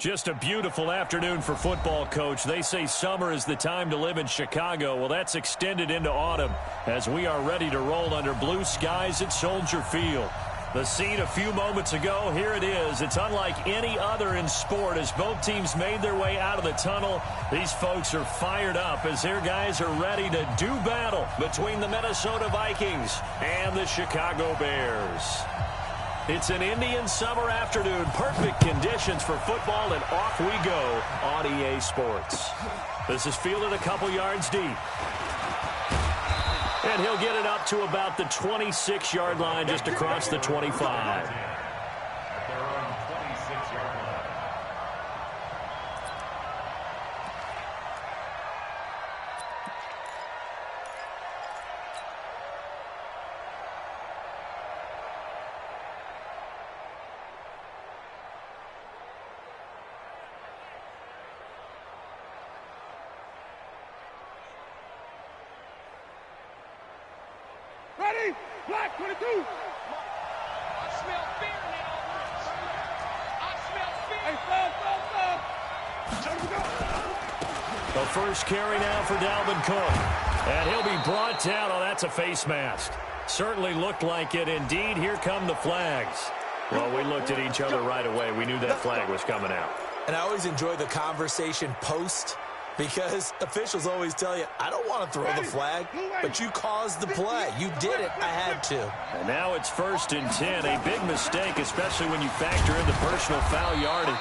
Just a beautiful afternoon for football, Coach. They say summer is the time to live in Chicago. Well, that's extended into autumn as we are ready to roll under blue skies at Soldier Field. The scene a few moments ago, here it is. It's unlike any other in sport as both teams made their way out of the tunnel. These folks are fired up as their guys are ready to do battle between the Minnesota Vikings and the Chicago Bears. It's an Indian summer afternoon. Perfect conditions for football, and off we go on EA Sports. This is fielded a couple yards deep. And he'll get it up to about the 26-yard line just across the 25. Ready? Black 22. I smell fear in that offense. I smell fear. Hey, stop. The first carry now for Dalvin Cook. And he'll be brought down. Oh, that's a face mask. Certainly looked like it. Indeed, here come the flags. Well, we looked at each other right away. We knew that flag was coming out. And I always enjoy the conversation post because officials always tell you, I don't want to throw the flag, but you caused the play. You did it. I had to. And now it's 1st and 10. A big mistake, especially when you factor in the personal foul yardage.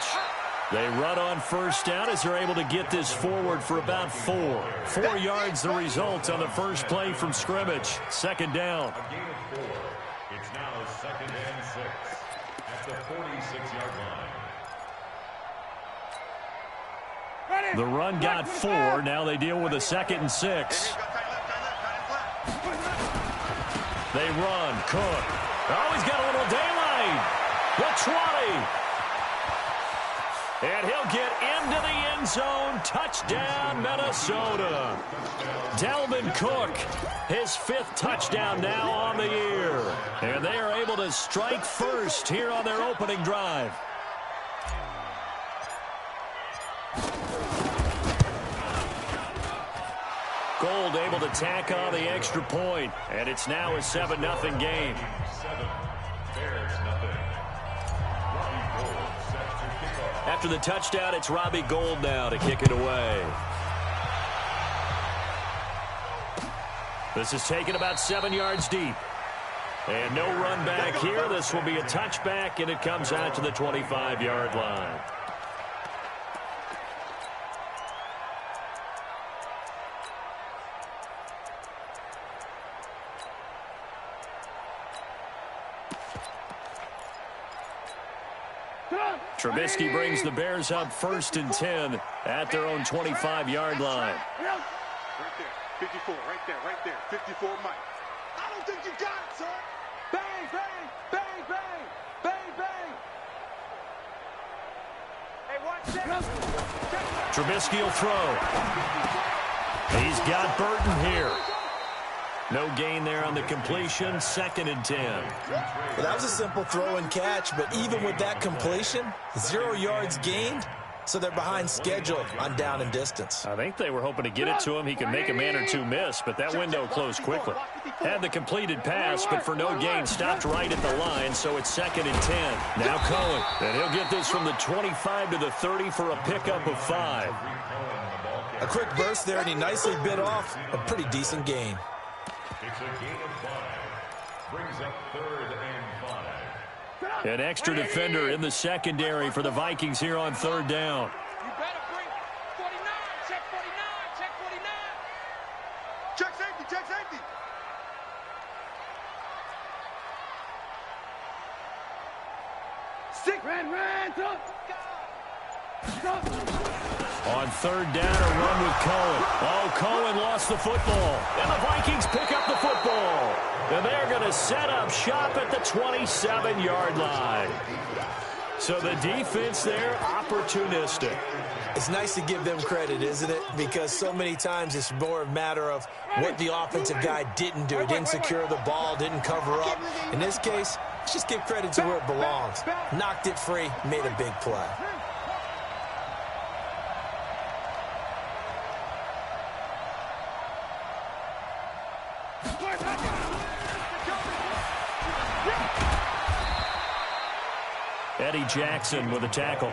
They run on first down as they're able to get this forward for about 4. 4 yards the result on the first play from scrimmage. Second down. A gain of 4. It's now 2nd and 6 at the 46-yard line. The run got 4. Now they deal with a 2nd and 6. They run. Cook. Oh, he's got a little daylight. The 20. And he'll get into the end zone. Touchdown, Minnesota. Dalvin Cook, his 5th touchdown now on the year. And they are able to strike first here on their opening drive. Gold able to tack on the extra point, and it's now a 7-0 game. 7, Bears nothing. Robbie Gould set to kick off. After the touchdown, it's Robbie Gould now to kick it away. This is taken about 7 yards deep. And no run back here. This will be a touchback, and it comes out to the 25-yard line. Trubisky brings the Bears up 1st and 10 at their own 25-yard line. Right there. 54. Right there. 54, Mike. I don't think you got it, sir. Bang, bang, bang, bang, bang, bang. Hey, watch this. Trubisky will throw. He's got Burton here. No gain there on the completion. 2nd and 10. Well, that was a simple throw and catch, but even with that completion, 0 yards gained, so they're behind schedule on down and distance. I think they were hoping to get it to him. He can make a man or two miss, but that window closed quickly. Had the completed pass, but for no gain, stopped right at the line, so it's 2nd and 10. Now Cohen, and he'll get this from the 25 to the 30 for a pickup of 5. A quick burst there, and he nicely bit off a pretty decent gain. It's a gain of 5. Brings up 3rd and 5. An extra defender in the secondary for the Vikings here on 3rd down. You better bring 49. Check 49. Check 49. Check safety. Check safety. Stick. Ran. Stop. On 3rd down, a run with Cohen. Oh, Cohen lost the football. And the Vikings pick up the football. And they're going to set up shop at the 27-yard line. So the defense there, opportunistic. It's nice to give them credit, isn't it? Because so many times it's more a matter of what the offensive guy didn't do. He didn't secure the ball, didn't cover up. In this case, let's just give credit to where it belongs. Knocked it free, made a big play. Eddie Jackson with a tackle.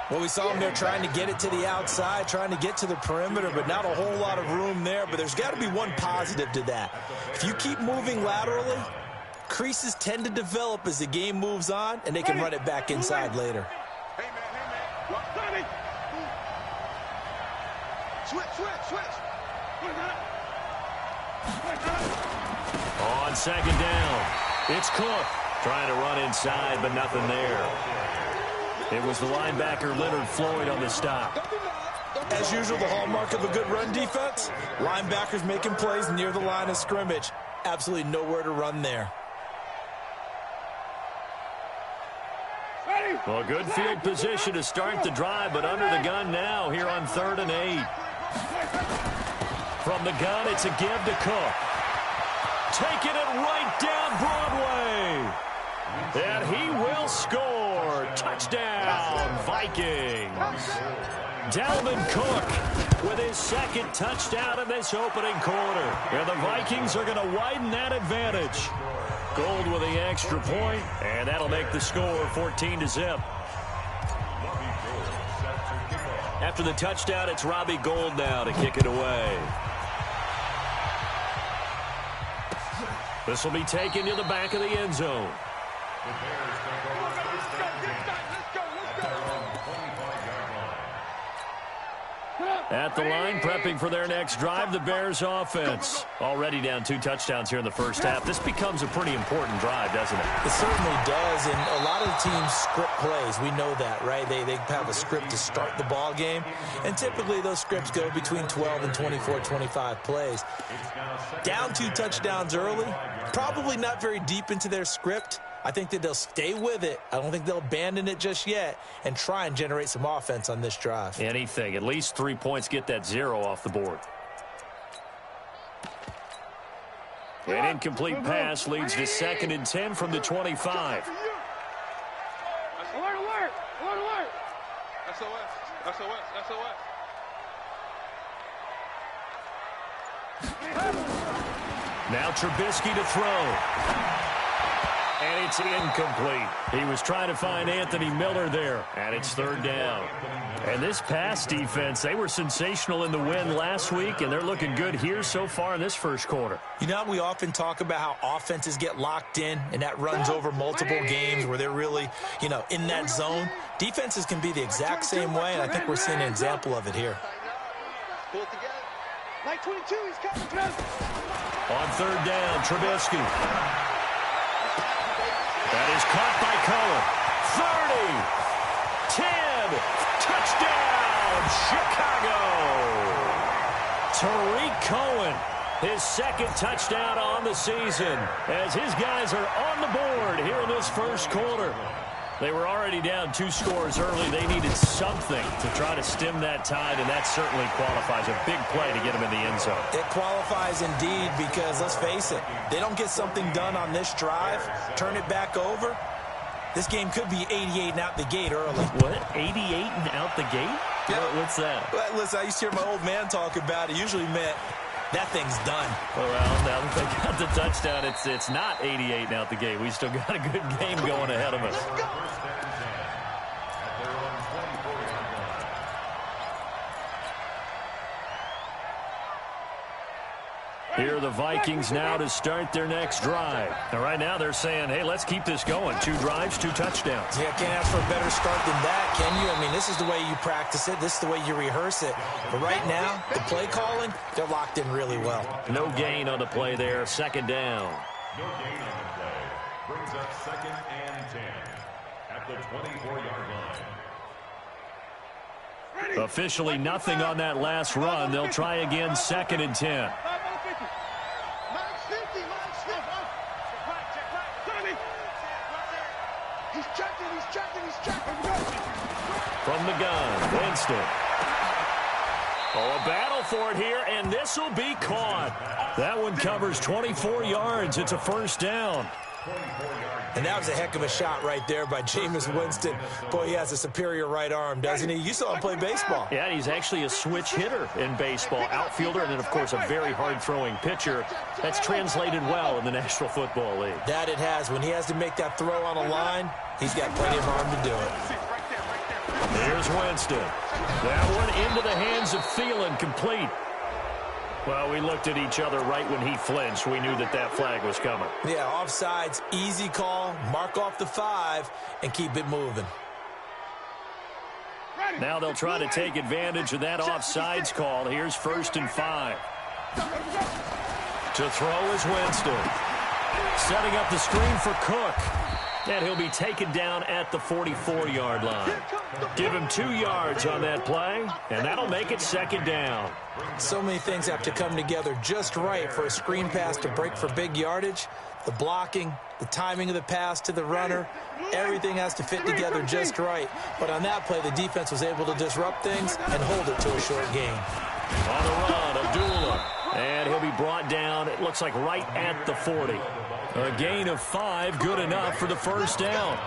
Well, we saw him there trying to get it to the outside, trying to get to the perimeter, but not a whole lot of room there. But there's got to be one positive to that. If you keep moving laterally, creases tend to develop as the game moves on, and they can run it back inside later. Hey, man. Switch. On second down, it's Cook trying to run inside, but nothing there. It was the linebacker Leonard Floyd on the stop. As usual, the hallmark of a good run defense, linebackers making plays near the line of scrimmage. Absolutely nowhere to run there. Well, good field position to start the drive, but under the gun now here on 3rd and 8. From the gun, it's a give to Cook. Taking it right down Broadway. And he will score. Touchdown, Vikings. Dalvin Cook with his second touchdown in this opening quarter. And the Vikings are going to widen that advantage. Gold with the extra point, and that'll make the score 14-0. After the touchdown, it's Robbie Gould now to kick it away. This will be taken to the back of the end zone. At the line, prepping for their next drive, the Bears offense. Already down 2 touchdowns here in the first half. This becomes a pretty important drive, doesn't it? It certainly does, and a lot of the teams script plays. We know that, right? They have a script to start the ball game, and typically those scripts go between 12 and 24, 25 plays. Down 2 touchdowns early, probably not very deep into their script. I think that they'll stay with it. I don't think they'll abandon it just yet and try and generate some offense on this drive. Anything. At least 3 points, get that 0 off the board. An incomplete pass leads to 2nd and 10 from the 25. Alert! Now Trubisky to throw. And it's incomplete. He was trying to find Anthony Miller there. And it's 3rd down. And this pass defense, they were sensational in the win last week, and they're looking good here so far in this first quarter. You know, we often talk about how offenses get locked in, and that runs over multiple games where they're really, in that zone. Defenses can be the exact same way, and I think we're seeing an example of it here. Pull it together. Like 22, he's coming. On 3rd down, Trubisky. That is caught by Cohen. 30. Touchdown, Chicago. Tariq Cohen, his 2nd touchdown on the season, as his guys are on the board here in this first quarter. They were already down 2 scores early. They needed something to try to stem that tide, and that certainly qualifies. A big play to get them in the end zone. It qualifies indeed because, let's face it, they don't get something done on this drive, turn it back over. This game could be 88 and out the gate early. What? 88 and out the gate? Yeah. What's that? Well, listen, I used to hear my old man talk about it. Usually meant that thing's done. Well, now that they got the touchdown, it's not 88 and out the gate. We still got a good game going ahead of us. Here are the Vikings now to start their next drive. And right now they're saying, hey, let's keep this going. 2 drives, 2 touchdowns. Yeah, can't ask for a better start than that, can you? I mean, this is the way you practice it. This is the way you rehearse it. But right now, the play calling, they're locked in really well. No gain on the play there. 2nd down. No gain on the play. Brings up 2nd and 10 at the 24-yard line. Officially nothing on that last run. They'll try again 2nd and 10. From the gun, Winston. Oh, a battle for it here, and this will be caught. That one covers 24 yards. It's a 1st down. And that was a heck of a shot right there by Jameis Winston. Boy, he has a superior right arm, doesn't he? You saw him play baseball. Yeah, he's actually a switch hitter in baseball, outfielder, and then, of course, a very hard-throwing pitcher. That's translated well in the National Football League. That it has. When he has to make that throw on a line, he's got plenty of arm to do it. Here's Winston. That one into the hands of Thielen, complete. Well, we looked at each other right when he flinched. We knew that that flag was coming. Yeah, offsides, easy call, mark off the 5, and keep it moving. Now they'll try to take advantage of that offsides call. Here's 1st and 5. To throw is Winston. Setting up the screen for Cook. And he'll be taken down at the 44-yard line. Give him 2 yards on that play, and that'll make it 2nd down. So many things have to come together just right for a screen pass to break for big yardage. The blocking, the timing of the pass to the runner, everything has to fit together just right. But on that play, the defense was able to disrupt things and hold it to a short gain. On the run, Abdullah. And he'll be brought down, it looks like right at the 40. A gain of 5, good enough for the 1st down.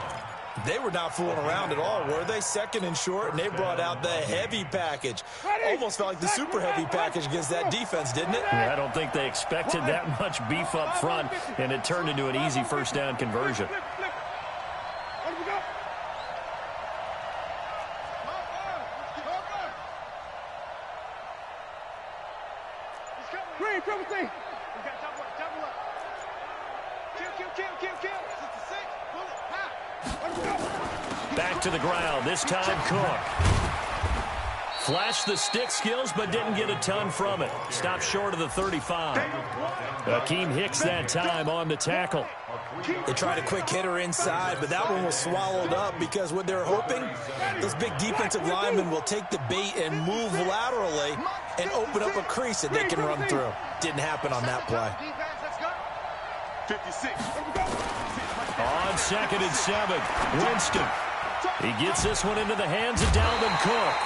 They were not fooling around at all, were they? 2nd and short, and they brought out the heavy package. Almost felt like the super heavy package against that defense, didn't it? Yeah, I don't think they expected that much beef up front, and it turned into an easy 1st down conversion. Back to the ground, this time Cook. Flashed the stick skills, but didn't get a ton from it. Stopped short of the 35. Akeem Hicks that time on the tackle. They tried a quick hitter inside, but that one was swallowed up because what they're hoping, those big defensive linemen will take the bait and move laterally and open up a crease that they can run through. Didn't happen on that play. 56. On 2nd and 7, Winston. He gets this one into the hands of Dalvin Cook.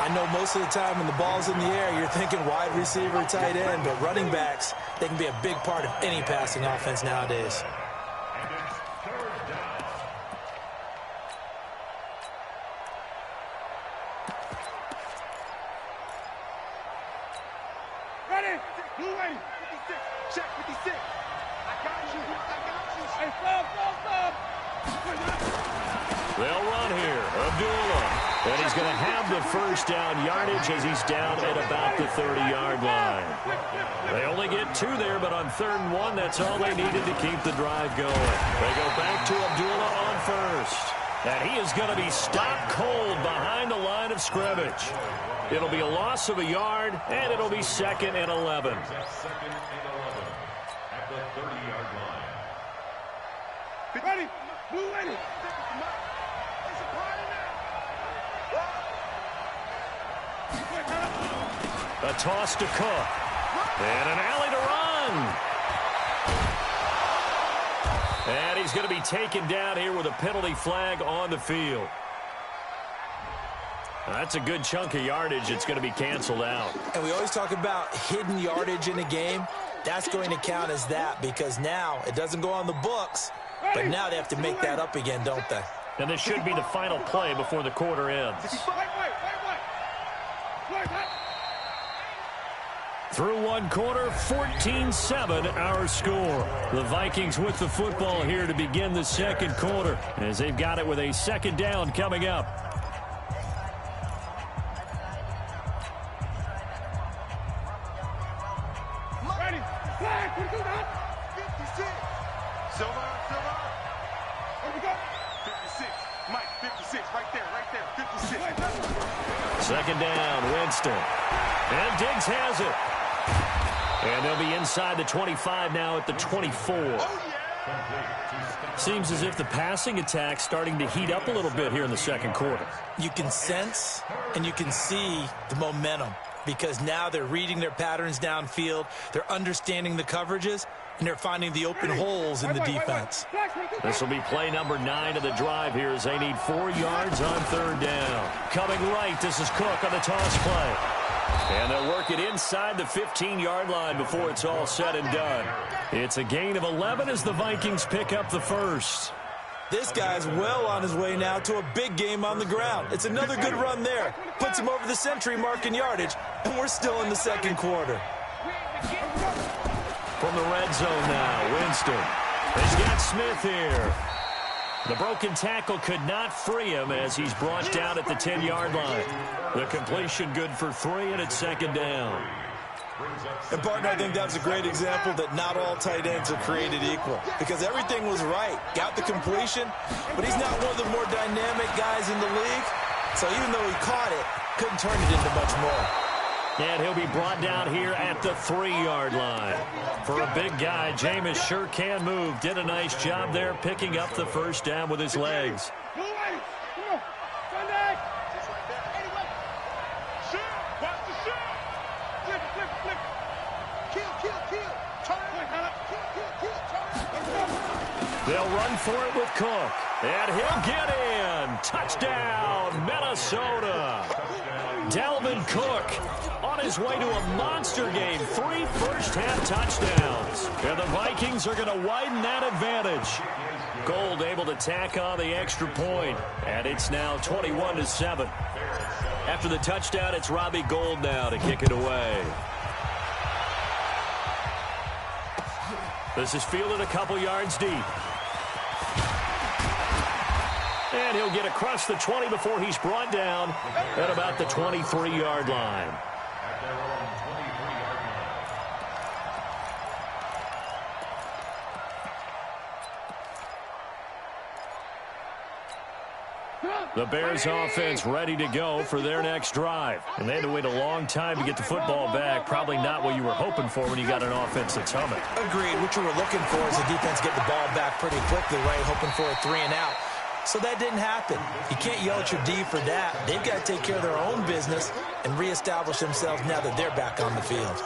I know most of the time when the ball's in the air, you're thinking wide receiver, tight end, but running backs, they can be a big part of any passing offense nowadays. Ready? Blue lane. 56. Check 56. I got you. Hey, stop. They'll run here. Abdullah. And he's going to have the 1st down yardage as he's down at about the 30-yard line. They only get 2 there, but on 3rd and 1, that's all they needed to keep the drive going. They go back to Abdullah on 1st. And he is going to be stopped cold behind the line of scrimmage. It'll be a loss of a yard, and it'll be 2nd and 11. At the 30-yard line. Ready? Blue lane. A toss to Cook. And an alley to run. And he's going to be taken down here with a penalty flag on the field. That's a good chunk of yardage. It's going to be canceled out. And we always talk about hidden yardage in a game. That's going to count as that because now it doesn't go on the books, but now they have to make that up again, don't they? And this should be the final play before the quarter ends. Through one quarter, 14-7 our score. The Vikings with the football here to begin the 2nd quarter as they've got it with a 2nd down coming up. Ready? Flag. 56. Silver. Here we go. 56. Mike, 56. Right there. 56. 2nd down, Winston. And Diggs has it. And they'll be inside the 25 now at the 24. Seems as if the passing attack's starting to heat up a little bit here in the 2nd quarter. You can sense and you can see the momentum because now they're reading their patterns downfield, they're understanding the coverages, and they're finding the open holes in the defense. This will be play number 9 of the drive here as they need 4 yards on 3rd down. Coming right, this is Cook on the toss play. And they'll work it inside the 15-yard line before it's all said and done. It's a gain of 11 as the Vikings pick up the first. This guy's well on his way now to a big game on the ground. It's another good run there. Puts him over the century mark in yardage, and we're still in the second quarter. From the red zone now, Winston. He's got Smith here. The broken tackle could not free him as he's brought down at the 10-yard line. The completion good for 3, and it's second down. And, partner, I think that was a great example that not all tight ends are created equal, because everything was right. Got the completion, but he's not one of the more dynamic guys in the league. So even though he caught it, couldn't turn it into much more. And he'll be brought down here at the 3-yard line. For a big guy, Jameis sure can move. Did a nice job there picking up the first down with his legs. They'll run for it with Cook. And he'll get in. Touchdown, Minnesota. Dalvin Cook on his way to a monster game. 3 first-half touchdowns. And the Vikings are going to widen that advantage. Gold able to tack on the extra point. And it's now 21-7. After the touchdown, it's Robbie Gould now to kick it away. This is fielded a couple yards deep. And he'll get across the 20 before he's brought down at about the 23-yard line. The Bears offense ready to go for their next drive. And they had to wait a long time to get the football back. Probably not what you were hoping for when you got an offense that's humming. Agreed. What you were looking for is the defense get the ball back pretty quickly, right? Hoping for a 3 and out. So that didn't happen. You can't yell at your D for that. They've got to take care of their own business and reestablish themselves now that they're back on the field.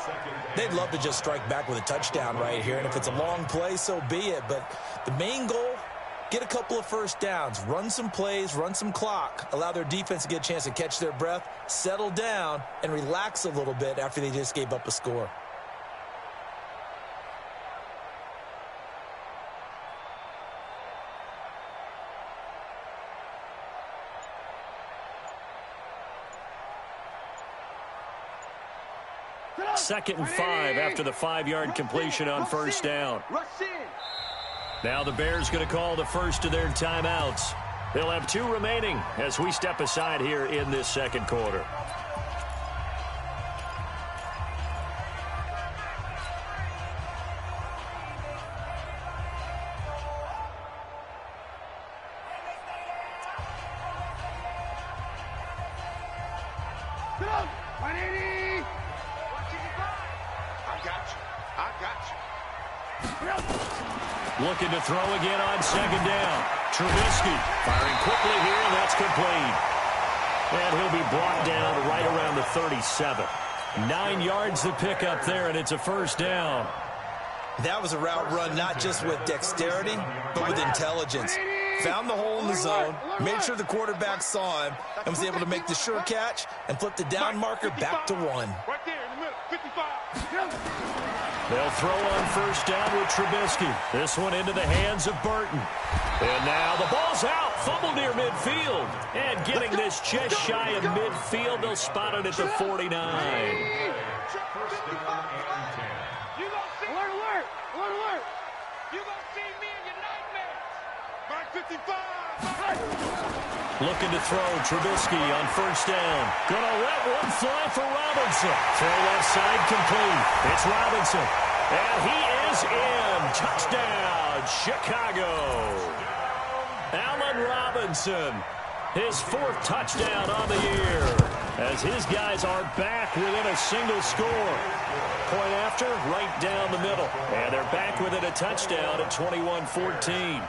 They'd love to just strike back with a touchdown right here, and if it's a long play, so be it. But the main goal, get a couple of first downs, run some plays, run some clock, allow their defense to get a chance to catch their breath, settle down, and relax a little bit after they just gave up a score. Second and 5 after the 5-yard completion on first down. Now the Bears going to call the first of their timeouts. They'll have 2 remaining as we step aside here in this second quarter. Looking to throw again on second down. Trubisky firing quickly here, and that's complete. And he'll be brought down right around the 37. 9 yards to pick up there, and it's a first down. That was a route run not just with dexterity, but with intelligence. Found the hole in the zone, made sure the quarterback saw him, and was able to make the sure catch and flip the down marker back to 1. Right there in the middle, 55. They'll throw on first down with Trubisky. This one into the hands of Burton. And now the ball's out. Fumble near midfield. And getting this just shy of midfield, they'll spot it at the 49. Alert, alert, alert, alert. You gonna see me in your nightmares. Back 55. Looking to throw Trubisky on first down. Gonna let one fly for Robinson. Throw left side complete. It's Robinson. And he is in. Touchdown, Chicago. Allen Robinson. His 4th touchdown on the year. As his guys are back within a single score. Point after, right down the middle. And they're back within a touchdown at 21-14.